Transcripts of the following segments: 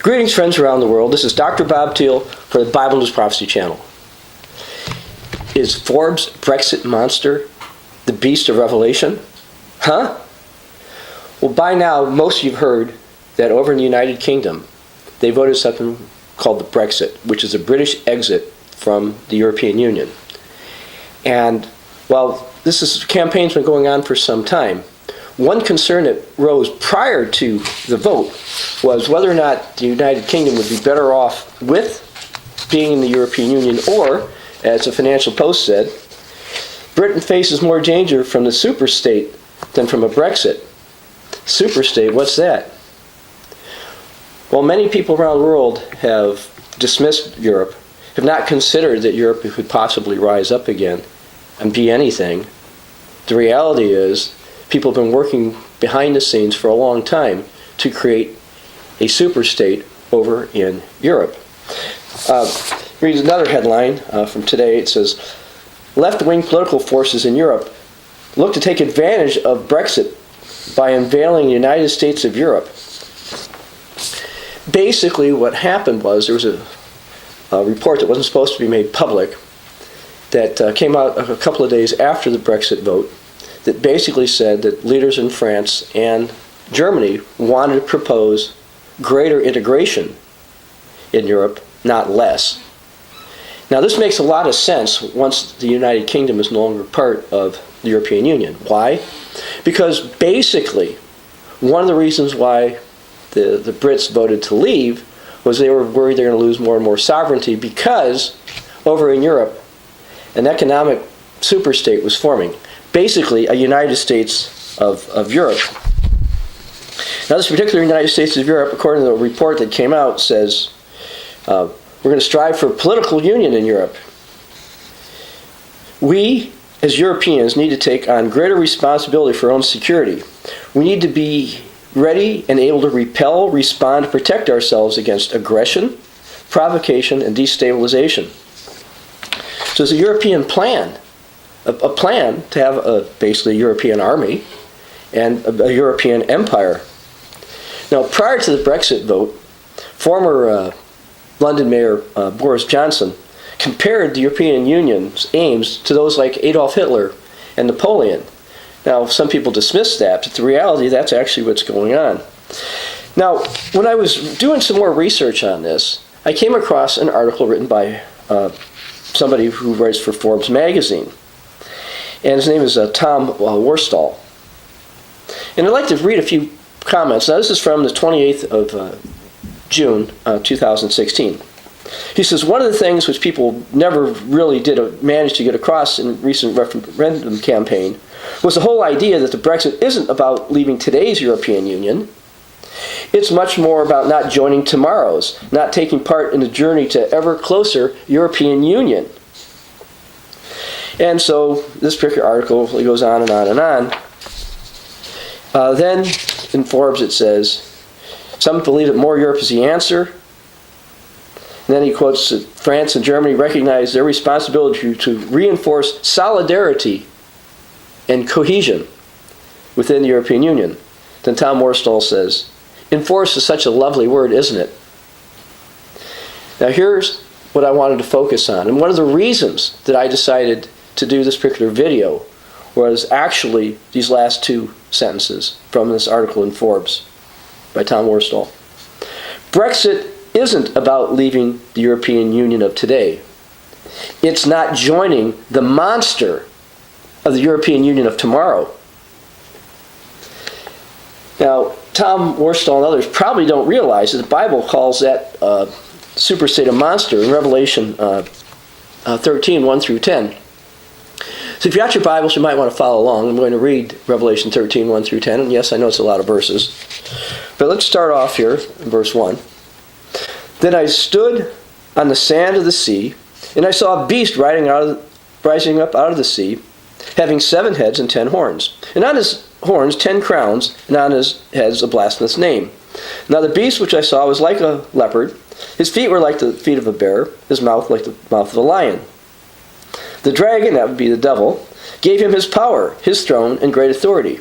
Greetings, friends around the world. This is Dr. Bob Thiel for the Bible News Prophecy Channel. Is Forbes Brexit monster the beast of Revelation? Huh? Well, by now, most of you have heard that over in the United Kingdom, they voted something called the Brexit, which is a British exit from the European Union. And while this campaign's been going on for some time, one concern that rose prior to the vote was whether or not the United Kingdom would be better off with being in the European Union, or, as the Financial Post said, Britain faces more danger from the Superstate than from a Brexit. Superstate, what's that? Well, many people around the world have dismissed Europe, have not considered that Europe could possibly rise up again and be anything. The reality is, people have been working behind the scenes for a long time to create a superstate over in Europe. Read another headline from today. It says, left-wing political forces in Europe look to take advantage of Brexit by unveiling the United States of Europe. Basically, what happened was there was a report that wasn't supposed to be made public that came out a couple of days after the Brexit vote that basically said that leaders in France and Germany wanted to propose greater integration in Europe, not less. Now, this makes a lot of sense once the United Kingdom is no longer part of the European Union. Why? Because basically, one of the reasons why the Brits voted to leave was they were worried they were going to lose more and more sovereignty, because over in Europe, an economic superstate was forming. Basically, a United States of Europe. Now, this particular United States of Europe, according to the report that came out, says we're going to strive for political union in Europe. We, as Europeans, need to take on greater responsibility for our own security. We need to be ready and able to repel, respond, and protect ourselves against aggression, provocation, and destabilization. So it's a European plan. A plan to have basically a European army and a European empire. Now, prior to the Brexit vote, former London Mayor Boris Johnson compared the European Union's aims to those like Adolf Hitler and Napoleon. Now, some people dismiss that, but the reality, that's actually what's going on. Now, when I was doing some more research on this, I came across an article written by somebody who writes for Forbes magazine. And his name is Tom Worstall. And I'd like to read a few comments. Now, this is from the 28th of June, 2016. He says, one of the things which people never really did manage to get across in recent referendum campaign was the whole idea that the Brexit isn't about leaving today's European Union. It's much more about not joining tomorrow's, not taking part in the journey to ever closer European Union. And so this particular article goes on and on and on. Then in Forbes it says, some believe that more Europe is the answer. And then he quotes that France and Germany recognize their responsibility to reinforce solidarity and cohesion within the European Union. Then Tom Worstall says, enforce is such a lovely word, isn't it? Now here's what I wanted to focus on. And one of the reasons that I decided to do this particular video was actually these last two sentences from this article in Forbes by Tom Worstall. Brexit isn't about leaving the European Union of today. It's not joining the monster of the European Union of tomorrow. Now, Tom Worstall and others probably don't realize that the Bible calls that superstate a monster in Revelation 13, 1 through 10. So if you got your Bibles, you might want to follow along. I'm going to read Revelation 13, 1 through 10. And yes, I know it's a lot of verses. But let's start off here in verse 1. Then I stood on the sand of the sea, and I saw a beast rising up out of the sea, having 7 heads and 10 horns. And on his horns 10 crowns, and on his heads a blasphemous name. Now the beast which I saw was like a leopard. His feet were like the feet of a bear, his mouth like the mouth of a lion. The dragon, that would be the devil, gave him his power, his throne, and great authority.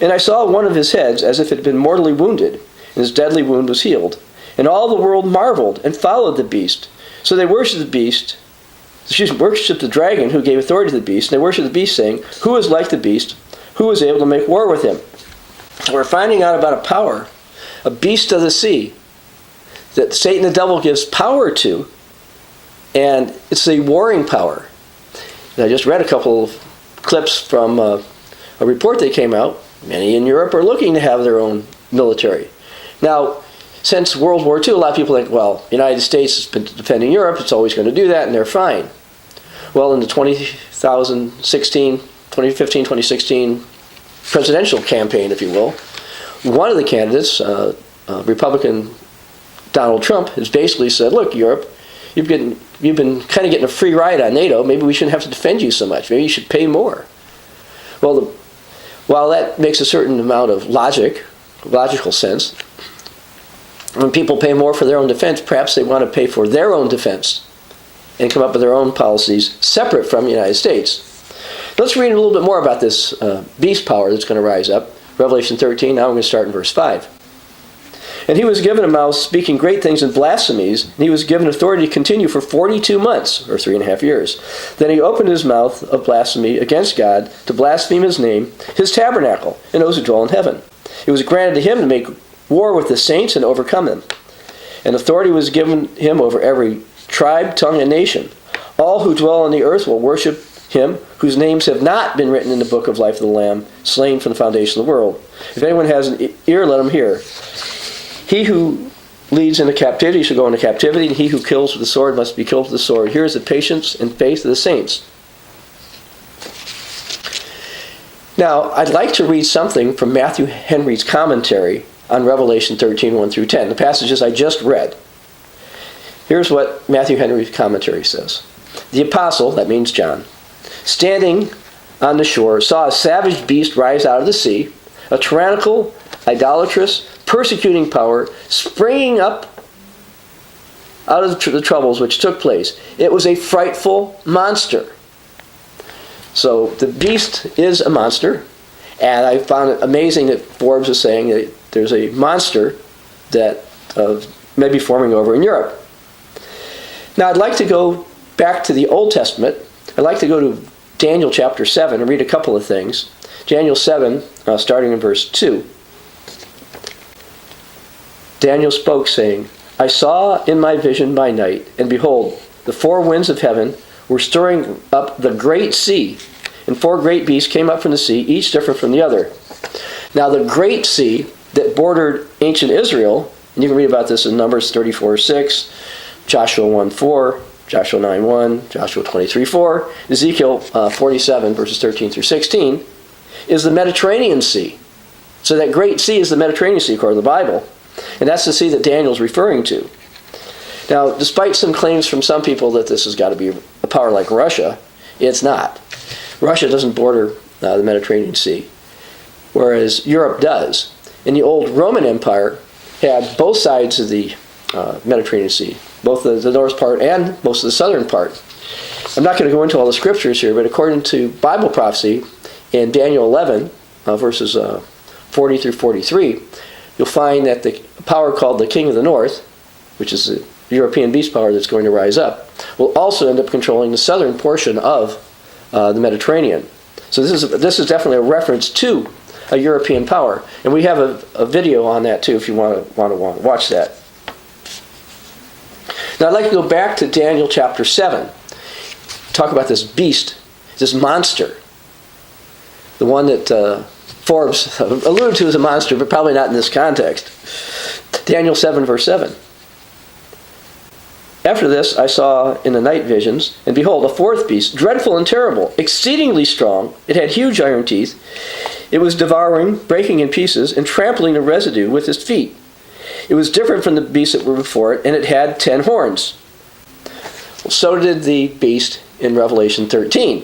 And I saw one of his heads as if it had been mortally wounded, and his deadly wound was healed. And all the world marveled and followed the beast. So they worshipped the dragon who gave authority to the beast. And they worshipped the beast, saying, "Who is like the beast? Who is able to make war with him?" So we're finding out about a power, a beast of the sea, that Satan the devil gives power to. And it's a warring power. And I just read a couple of clips from a report that came out. Many in Europe are looking to have their own military. Now, since World War II, a lot of people think, well, the United States has been defending Europe, it's always going to do that, and they're fine. Well, in the 2015-2016 presidential campaign, if you will, one of the candidates, Republican Donald Trump, has basically said, look, Europe, you've been kind of getting a free ride on NATO. Maybe we shouldn't have to defend you so much. Maybe you should pay more. Well, while that makes a certain amount of logical sense, when people pay more for their own defense, perhaps they want to pay for their own defense and come up with their own policies separate from the United States. Let's read a little bit more about this beast power that's going to rise up. Revelation 13, now I'm going to start in verse 5. "And he was given a mouth speaking great things and blasphemies, and he was given authority to continue for 42 months, or 3.5 years. Then he opened his mouth of blasphemy against God, to blaspheme his name, his tabernacle, and those who dwell in heaven. It was granted to him to make war with the saints and overcome them. And authority was given him over every tribe, tongue, and nation. All who dwell on the earth will worship him, whose names have not been written in the book of life of the Lamb, slain from the foundation of the world. If anyone has an ear, let him hear. He who leads into captivity shall go into captivity, and he who kills with the sword must be killed with the sword. Here is the patience and faith of the saints." Now, I'd like to read something from Matthew Henry's commentary on Revelation 13, 1 through 10, the passages I just read. Here's what Matthew Henry's commentary says. "The apostle," that means John, "standing on the shore, saw a savage beast rise out of the sea, a tyrannical, idolatrous, persecuting power, springing up out of the troubles which took place. It was a frightful monster." So the beast is a monster, and I found it amazing that Forbes is saying that there's a monster that may be forming over in Europe. Now I'd like to go back to the Old Testament. I'd like to go to Daniel chapter 7 and read a couple of things. Daniel 7, starting in verse 2. "Daniel spoke, saying, I saw in my vision by night, and behold, the four winds of heaven were stirring up the great sea, and four great beasts came up from the sea, each different from the other. Now the great sea that bordered ancient Israel," and you can read about this in Numbers 34:6, Joshua 1:4, Joshua 9:1, Joshua 23:4, Ezekiel 47, verses 13 through 16, is the Mediterranean Sea. So that great sea is the Mediterranean Sea, according to the Bible. And that's the sea that Daniel's referring to. Now, despite some claims from some people that this has got to be a power like Russia, it's not. Russia doesn't border the Mediterranean Sea, whereas Europe does. And the old Roman Empire had both sides of the Mediterranean Sea, both the north part and most of the southern part. I'm not going to go into all the scriptures here, but according to Bible prophecy in Daniel 11, verses 40 through 43, you'll find that the power called the King of the North, which is the European beast power that's going to rise up, will also end up controlling the southern portion of the Mediterranean. So this is definitely a reference to a European power. And we have a video on that too if you want to watch that. Now I'd like to go back to Daniel chapter 7. Talk about this beast, this monster. The one that Forbes alluded to as a monster, but probably not in this context. Daniel 7, verse 7. "After this I saw in the night visions, and behold, a fourth beast, dreadful and terrible, exceedingly strong. It had huge iron teeth. It was devouring, breaking in pieces, and trampling the residue with its feet. It was different from the beasts that were before it, and it had 10 horns. Well, so did the beast in Revelation 13.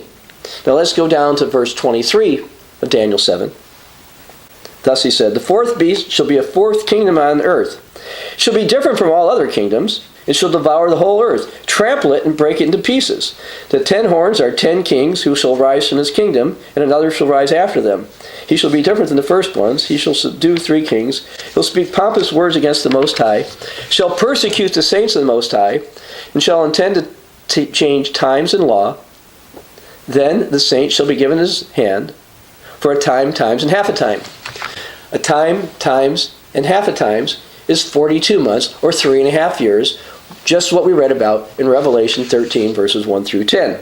Now let's go down to verse 23 of Daniel 7. "Thus he said, the fourth beast shall be a fourth kingdom on earth. It shall be different from all other kingdoms, and shall devour the whole earth, trample it and break it into pieces. The 10 horns are 10 kings who shall rise from his kingdom, and another shall rise after them. He shall be different than the first ones. He shall subdue 3 kings. He'll speak pompous words against the Most High, shall persecute the saints of the Most High, and shall intend to change times and law. Then the saint shall be given his hand for a time, times, and half a time. A time, times, and half a times is 42 months, or 3.5 years, just what we read about in Revelation 13, verses 1 through 10.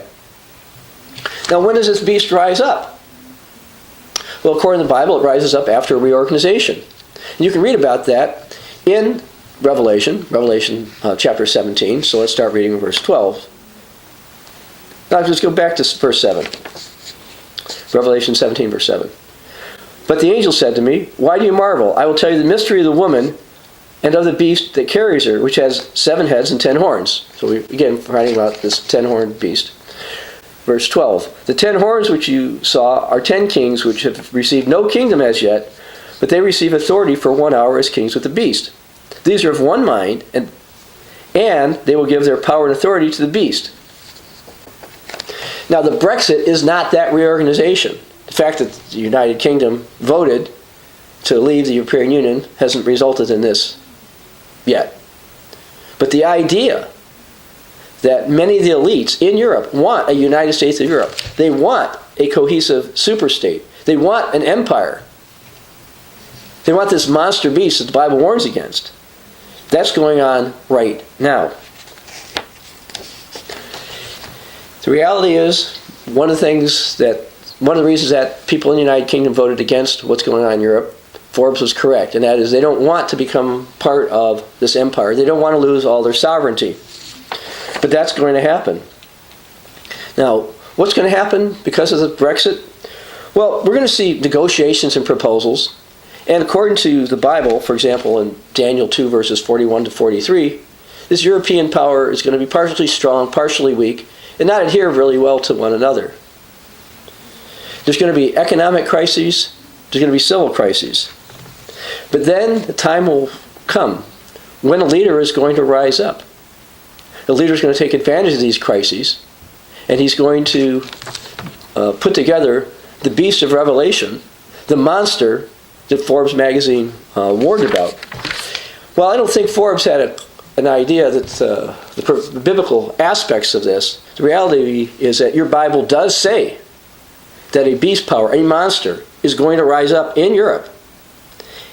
Now, when does this beast rise up? Well, according to the Bible, it rises up after a reorganization. And you can read about that in Revelation chapter 17. So let's start reading verse 12. Now, let's go back to verse 7. Revelation 17, verse 7. But the angel said to me, why do you marvel? I will tell you the mystery of the woman and of the beast that carries her, which has 7 heads and 10 horns. So we again writing about this 10-horned beast. Verse 12. The 10 horns which you saw are 10 kings which have received no kingdom as yet, but they receive authority for 1 hour as kings with the beast. These are of one mind, and they will give their power and authority to the beast. Now, the Brexit is not that reorganization. The fact that the United Kingdom voted to leave the European Union hasn't resulted in this yet. But the idea that many of the elites in Europe want a United States of Europe, they want a cohesive superstate, they want an empire, they want this monster beast that the Bible warns against. That's going on right now. The reality is, one of the reasons that people in the United Kingdom voted against what's going on in Europe, Forbes was correct, and that is they don't want to become part of this empire. They don't want to lose all their sovereignty. But that's going to happen. Now, what's going to happen because of the Brexit? Well, we're going to see negotiations and proposals. And according to the Bible, for example, in Daniel 2, verses 41 to 43, this European power is going to be partially strong, partially weak, and not adhere really well to one another. There's going to be economic crises. There's going to be civil crises. But then the time will come when a leader is going to rise up. The leader is going to take advantage of these crises, and he's going to put together the beast of Revelation, the monster that Forbes magazine warned about. Well, I don't think Forbes had an idea that the biblical aspects of this. The reality is that your Bible does say that a beast power, a monster, is going to rise up in Europe.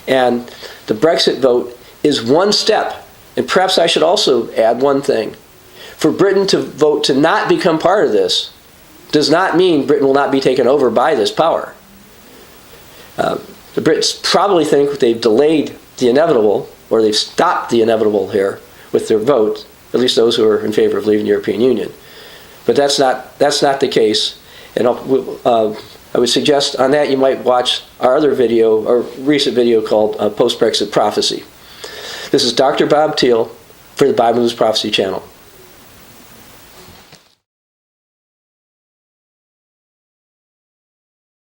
And the Brexit vote is one step. And perhaps I should also add one thing. For Britain to vote to not become part of this does not mean Britain will not be taken over by this power. The Brits probably think they've delayed the inevitable, or they've stopped the inevitable here with their vote, at least those who are in favor of leaving the European Union. But that's not the case. And I would suggest on that you might watch our other video, our recent video called Post-Brexit Prophecy. This is Dr. Bob Thiel for the Bible News Prophecy channel.